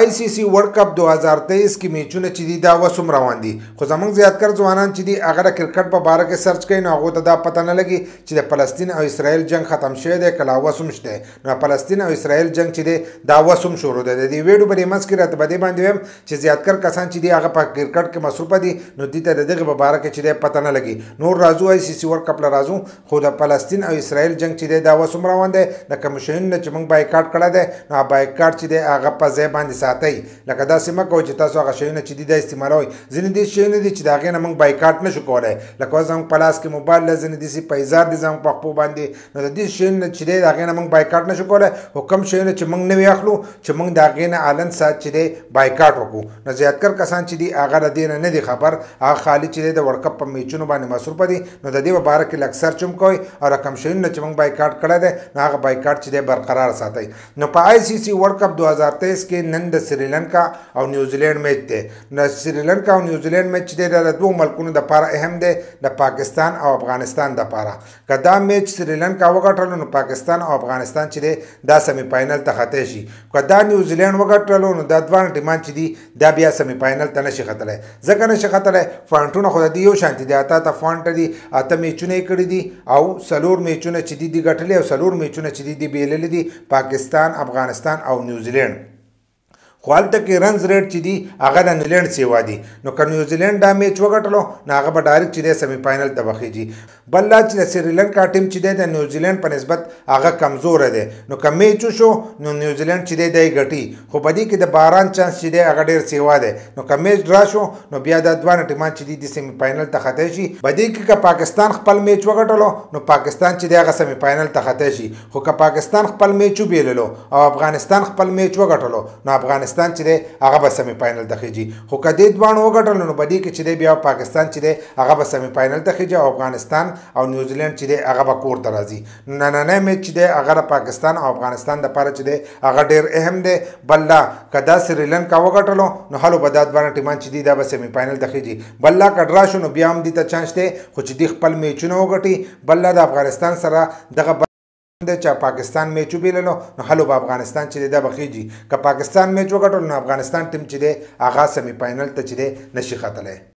آی سی سی ورلد کپ 2023 کې میچونه چې دي دا وسوم روان دي خو زمونږ زیاتکر ځوانان چې دي هغه د کرکټ په باره کې سرچ کوي نو هغو ته دا پته نه لګي چې د فلسطین او اسرائیل جنگ ختم شوی دی که لا وسوم شته نو فلسطین او اسرائیل جنگ چې دی دا وسوم شروع دی د دې ویډیو په منځ کې راته په دې باندې وایم چې زیاتکر کسان چې دي هغه په کرکټ کې مصروفه دي نو دوی ته د دغې په باره کې چې دی پته نه لګي نور راځو آی سی سی ورلد کپ له راځو خو د فلسطین او اسرائیل جنگ چې دی دا وسوم روان دی د کوم شیانو نه چې موږ بایکاټ کړی دی نو بایکاټ چې دی هغه په ځای باندې ساتئ لکه داسې مه کوئ چې تاسو هغه شیونه چې دي دا استعمالوئ ځینې داسې شیونه دي چې د هغې نه موږ بایکاټ نه شو کولی لکه اوس زموږ په لاس کې موبایل دی ځینې داسې پیزار دي زموږ په پښو باندې نو د دې شیونو چې دی د هغې نه موږ بایکاټ نه شو کولی خو کوم شیونه چې موږ نوي اخلو چې موږ د هغې نه الن سات چې دی بایکاټ وکړو نو زیاتکر کسان چې دي هغه د دې نه دي خبر هغه خالي چې دی د ورلد کپ په میچونو باندې مصروفه دي نو د دې په باره کې لږ سرچ هم کوئ او د کوم شیونه چې موږ بایکاټ کړی دی نو هغه بایکاټ چې دی برقرار ساتئ نو په آی سی سی ورلد کپ 2023 کې نن د سریلنکا او نیوزیلینډ میچ دی نو سریلنکا او نیوزیلینډ میچ چې دی دا د دوو ملکونو دپاره اهم دی د پاکستان او افغانستان دپاره که دا میچ سریلنکا وګټلو نو پاکستان او افغانستان چې دی دا سمی فاینل ته ختی شي که دا نیوزیلینډ وګټلو نو دا دواړه ټیمان چې دي دا بیا سمی فاینل ته نشي ختلی ځکه نشي ختلی فانټونه خو د دې یو شانتي دي اته فانټ دي اته میچونه یې کړي دي او څلور میچونه چې دي ګټلي او څلور میچونه چې دي بېللي دي پاکستان افغانستان او نیوزیلینډ خو هلته کې رنز ریټ چې دي هغه د نیوزیلینډ سیوا دي نو که نیوزیلینډ دا میچ وګټلو نو هغه به ډایرکټ چې دی سمی فاینل ته وخیږي بل دا چې د سریلنکا ټیم چې دی د نیوزیلینډ په نسبت هغه کمزوره دی نو که میچ وشو نو نیوزیلینډ چې دی دی ګټي خو په دې کې د باران چانس چې دی هغه ډېر سیوا دی نو که میچ ډرا شو نو بیا دا دواړه ټیمان چې دي د سمی فاینل ته ختی شي په دې کې که پاکستان خپل میچ وګټلو نو پاکستان چې دی هغه سمی فاینل ته ختی شي خو که پاکستان خپل میچ وبیللو او افغانستان خپل میچ وګټلو نو افغانستان چې دی هغه به سمی فاینل ته خیږي خو که دې دواړو وګټلو نو په دې کې چې دی بیا پاکستان چې دی هغه به سمی فاینل ته خیږي او افغانستان او نیوزیلینډ چې دی هغه به کور ته راځي نننی میچ چې دی هغه د پاکستان او افغانستان دپاره چې دی هغه ډېر اهم دی بل دا که دا سریلنکا وګټلو نو هلو به دا دواړه ټیمان چې دي دا به سمی فاینل ته خیږي بل دا که ډرا شو نو بیا هم دې ته چانس دی خو چې دوی خپل میچونه وګټي بل دا د افغانستان سره دغه چې پاکستان میچ وبیللو نو هلو به افغانستان چې دی دا به خیږي که پاکستان میچ وګټلو نو افغانستان ټیم چې دی هغه سمی فاینل ته چې دی نشي ختلی